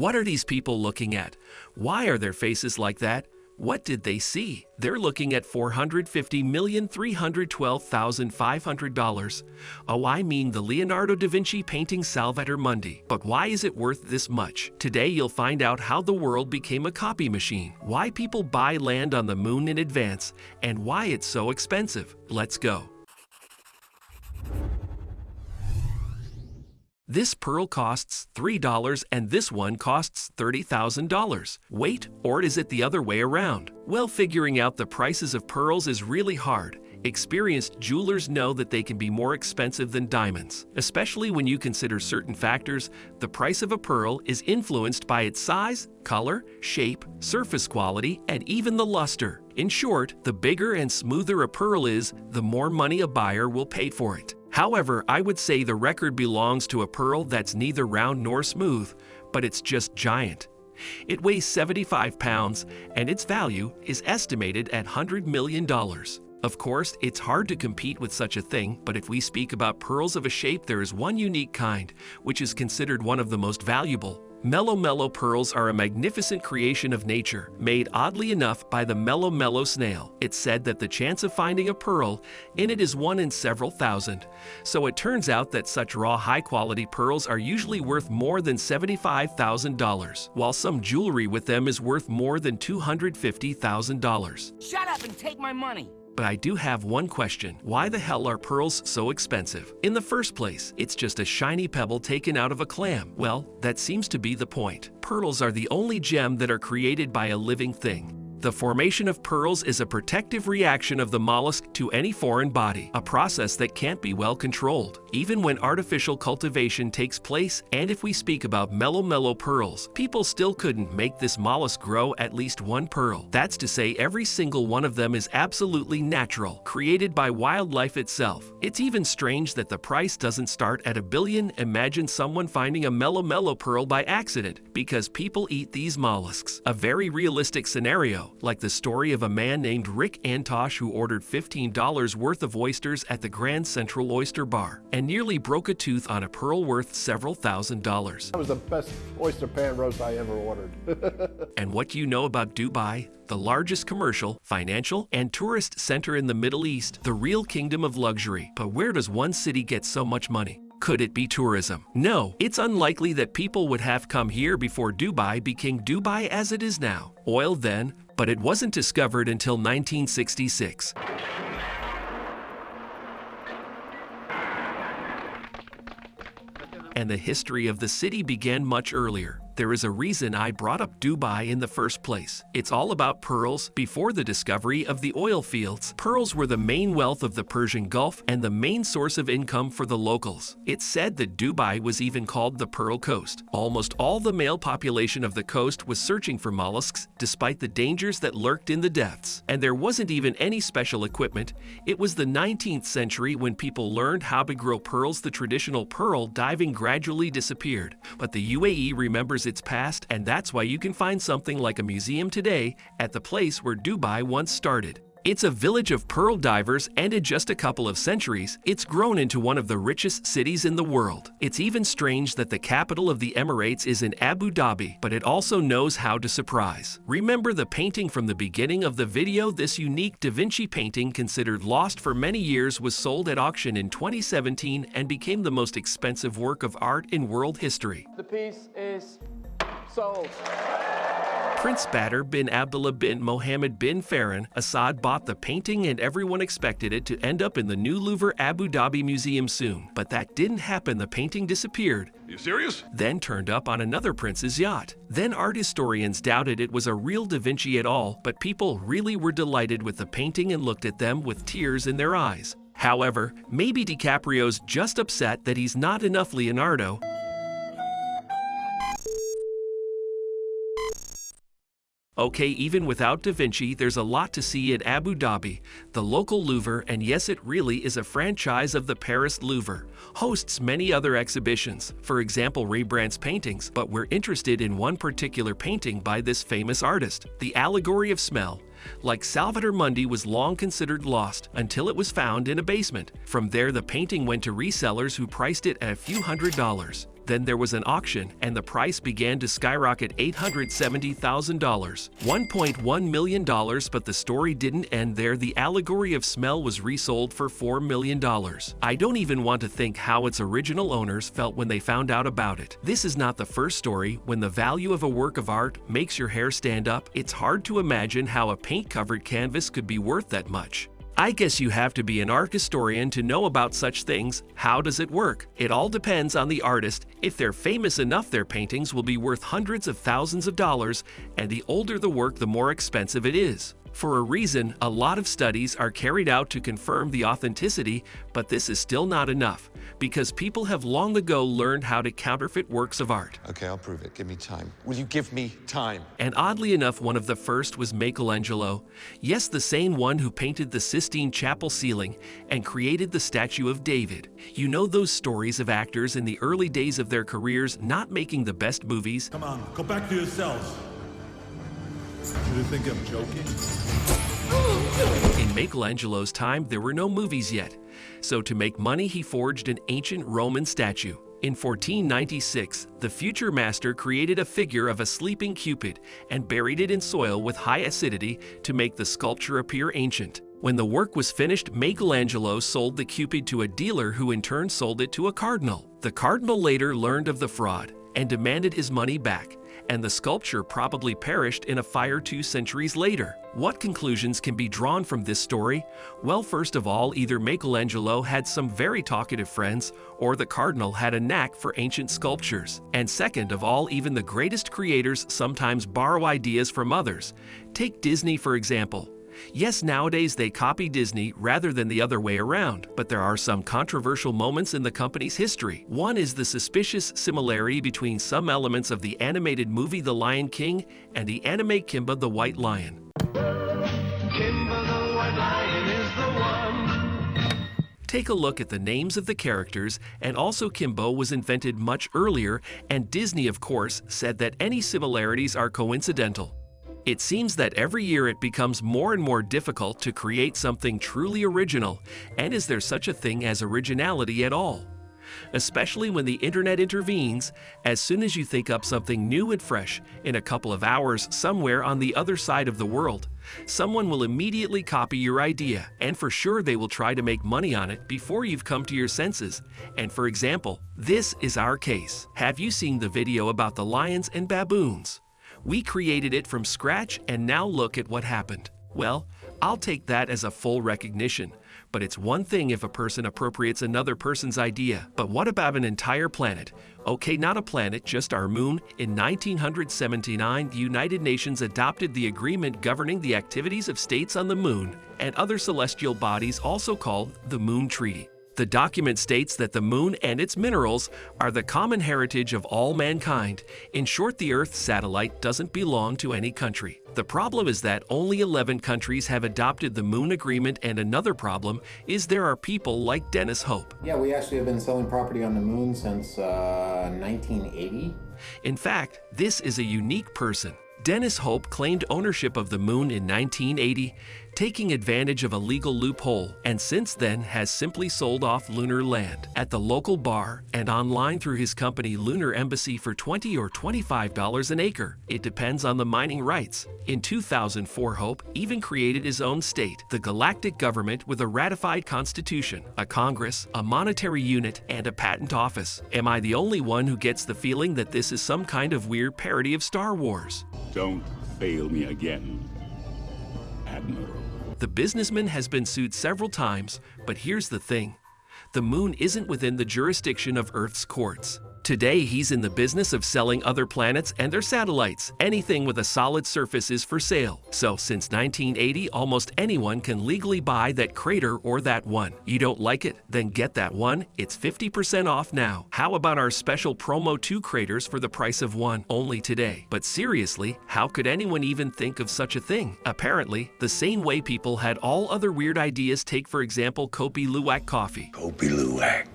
What are these people looking at? Why are their faces like that? What did they see? They're looking at $450,312,500. Oh, I mean the Leonardo da Vinci painting Salvator Mundi. But why is it worth this much? Today you'll find out how the world became a copy machine, why people buy land on the moon in advance, and why it's so expensive. Let's go. This pearl costs $3 and this one costs $30,000. Wait, or is it the other way around? Well, figuring out the prices of pearls is really hard. Experienced jewelers know that they can be more expensive than diamonds. Especially when you consider certain factors, the price of a pearl is influenced by its size, color, shape, surface quality, and even the luster. In short, the bigger and smoother a pearl is, the more money a buyer will pay for it. However, I would say the record belongs to a pearl that's neither round nor smooth, but it's just giant. It weighs 75 pounds, and its value is estimated at $100 million. Of course, it's hard to compete with such a thing, but if we speak about pearls of a shape, there is one unique kind, which is considered one of the most valuable. Mellow pearls are a magnificent creation of nature, made oddly enough by the mellow snail. It's said that the chance of finding a pearl in it is 1 in several thousand. So it turns out that such raw high-quality pearls are usually worth more than $75,000, while some jewelry with them is worth more than $250,000. Shut up and take my money! But I do have one question. Why the hell are pearls so expensive? In the first place, it's just a shiny pebble taken out of a clam. Well, that seems to be the point. Pearls are the only gem that are created by a living thing. The formation of pearls is a protective reaction of the mollusk to any foreign body, a process that can't be well controlled, even when artificial cultivation takes place. And if we speak about mellow pearls, people still couldn't make this mollusk grow at least one pearl. That's to say every single one of them is absolutely natural, created by wildlife itself. It's even strange that the price doesn't start at $1 billion. Imagine someone finding a mellow pearl by accident, because people eat these mollusks. A very realistic scenario, like the story of a man named Rick Antosh who ordered $15 worth of oysters at the Grand Central Oyster Bar and nearly broke a tooth on a pearl worth several $1,000s. That was the best oyster pan roast I ever ordered. And what do you know about Dubai? The largest commercial, financial, and tourist center in the Middle East, the real kingdom of luxury. But where does one city get so much money? Could it be tourism? No, it's unlikely that people would have come here before Dubai became Dubai as it is now. Oil then, but it wasn't discovered until 1966. And the history of the city began much earlier. There is a reason I brought up Dubai in the first place. It's all about pearls. Before the discovery of the oil fields, pearls were the main wealth of the Persian Gulf and the main source of income for the locals. It's said that Dubai was even called the Pearl Coast. Almost all the male population of the coast was searching for mollusks, despite the dangers that lurked in the depths. And there wasn't even any special equipment. It was the 19th century when people learned how to grow pearls. The traditional pearl diving gradually disappeared. But the UAE remembers its past, and that's why you can find something like a museum today at the place where Dubai once started. It's a village of pearl divers, and in just a couple of centuries, it's grown into one of the richest cities in the world. It's even strange that the capital of the Emirates is in Abu Dhabi, but it also knows how to surprise. Remember the painting from the beginning of the video? This unique Da Vinci painting, considered lost for many years, was sold at auction in 2017 and became the most expensive work of art in world history. The piece is sold. Prince Badr bin Abdullah bin Mohammed bin Farhan Assad bought the painting, and everyone expected it to end up in the new Louvre Abu Dhabi Museum soon. But that didn't happen. The painting disappeared. You serious? Then turned up on another prince's yacht. Then art historians doubted it was a real Da Vinci at all, but people really were delighted with the painting and looked at them with tears in their eyes. However, maybe DiCaprio's just upset that he's not enough Leonardo. Okay, even without Da Vinci, there's a lot to see in Abu Dhabi. The local Louvre, and yes, it really is a franchise of the Paris Louvre, hosts many other exhibitions, for example Rembrandt's paintings, but we're interested in one particular painting by this famous artist, The Allegory of Smell. Like Salvator Mundi was long considered lost until it was found in a basement. From there, the painting went to resellers who priced it at a few $100s. Then there was an auction, and the price began to skyrocket $870,000, $1.1 million, but the story didn't end there. The allegory of smell was resold for $4 million. I don't even want to think how its original owners felt when they found out about it. This is not the first story. When the value of a work of art makes your hair stand up, it's hard to imagine how a paint-covered canvas could be worth that much. I guess you have to be an art historian to know about such things. How does it work? It all depends on the artist. If they're famous enough, their paintings will be worth hundreds of thousands of dollars, and the older the work, the more expensive it is. For a reason, a lot of studies are carried out to confirm the authenticity, but this is still not enough, because people have long ago learned how to counterfeit works of art. Okay, I'll prove it. Give me time. Will you give me time? And oddly enough, one of the first was Michelangelo. Yes, the same one who painted the Sistine Chapel ceiling and created the statue of David. You know those stories of actors in the early days of their careers not making the best movies? Come on, go back to your cells. Do you think I'm joking? In Michelangelo's time, there were no movies yet. So to make money, he forged an ancient Roman statue. In 1496, the future master created a figure of a sleeping Cupid and buried it in soil with high acidity to make the sculpture appear ancient. When the work was finished, Michelangelo sold the Cupid to a dealer who in turn sold it to a cardinal. The cardinal later learned of the fraud and demanded his money back, and the sculpture probably perished in a fire 2 centuries later. What conclusions can be drawn from this story? Well, first of all, either Michelangelo had some very talkative friends, or the cardinal had a knack for ancient sculptures. And second of all, even the greatest creators sometimes borrow ideas from others. Take Disney, for example. Yes, nowadays they copy Disney rather than the other way around, but there are some controversial moments in the company's history. One is the suspicious similarity between some elements of the animated movie The Lion King and the anime Kimba the White Lion. Kimba the White Lion is the one. Take a look at the names of the characters, and also Kimbo was invented much earlier, and Disney, of course, said that any similarities are coincidental. It seems that every year it becomes more and more difficult to create something truly original, and is there such a thing as originality at all? Especially when the internet intervenes, as soon as you think up something new and fresh, in a couple of hours somewhere on the other side of the world, someone will immediately copy your idea, and for sure they will try to make money on it before you've come to your senses. And for example, this is our case. Have you seen the video about the lions and baboons? We created it from scratch, and now look at what happened. Well, I'll take that as a full recognition, but it's one thing if a person appropriates another person's idea. But what about an entire planet? Okay, not a planet, just our moon. In 1979, the United Nations adopted the agreement governing the activities of states on the moon and other celestial bodies, also called the Moon Treaty. The document states that the moon and its minerals are the common heritage of all mankind. In short, the Earth satellite doesn't belong to any country. The problem is that only 11 countries have adopted the Moon Agreement, and another problem is there are people like Dennis Hope. Yeah, we actually have been selling property on the moon since 1980. In fact, this is a unique person. Dennis Hope claimed ownership of the moon in 1980, taking advantage of a legal loophole, and since then has simply sold off lunar land at the local bar and online through his company Lunar Embassy for $20 or $25 an acre. It depends on the mining rights. In 2004, Hope even created his own state, the Galactic Government, with a ratified constitution, a Congress, a monetary unit, and a patent office. Am I the only one who gets the feeling that this is some kind of weird parody of Star Wars? Don't fail me again, Admiral. The businessman has been sued several times, but here's the thing. The moon isn't within the jurisdiction of Earth's courts. Today, he's in the business of selling other planets and their satellites. Anything with a solid surface is for sale. So, since 1980, almost anyone can legally buy that crater or that one. You don't like it? Then get that one. It's 50% off now. How about our special promo 2 craters for the price of 1 only today? But seriously, how could anyone even think of such a thing? Apparently, the same way people had all other weird ideas. Take, for example, Kopi Luwak coffee. Kopi Luwak,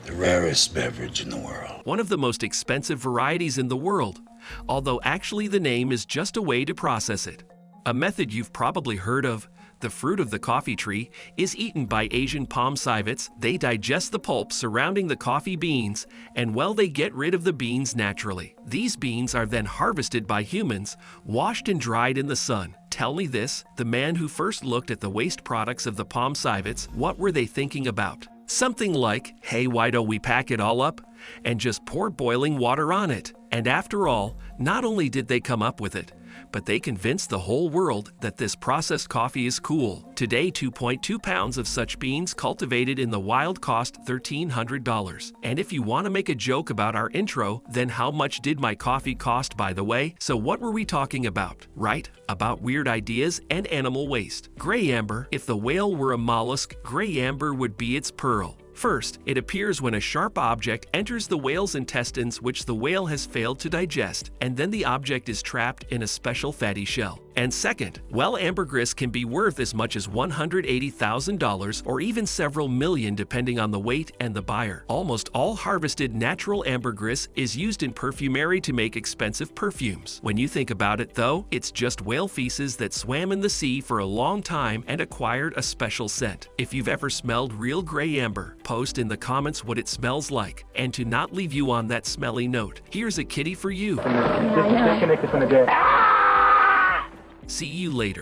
the rarest beverage in the world. One of the most expensive varieties in the world, although actually the name is just a way to process it. A method you've probably heard of. The fruit of the coffee tree is eaten by Asian palm civets. They digest the pulp surrounding the coffee beans, and well, they get rid of the beans naturally. These beans are then harvested by humans, washed and dried in the sun. Tell me this, the man who first looked at the waste products of the palm civets, what were they thinking about? Something like, hey, why don't we pack it all up and just pour boiling water on it? And after all, not only did they come up with it, but they convinced the whole world that this processed coffee is cool. Today, 2.2 pounds of such beans cultivated in the wild cost $1,300. And if you want to make a joke about our intro, then how much did my coffee cost, by the way? So what were we talking about? Right? About weird ideas and animal waste. Gray amber. If the whale were a mollusk, gray amber would be its pearl. First, it appears when a sharp object enters the whale's intestines which the whale has failed to digest, and then the object is trapped in a special fatty shell. And second, well, ambergris can be worth as much as $180,000 or even several million depending on the weight and the buyer. Almost all harvested natural ambergris is used in perfumery to make expensive perfumes. When you think about it though, it's just whale feces that swam in the sea for a long time and acquired a special scent. If you've ever smelled real gray amber, post in the comments what it smells like. And to not leave you on that smelly note, here's a kitty for you. See you later.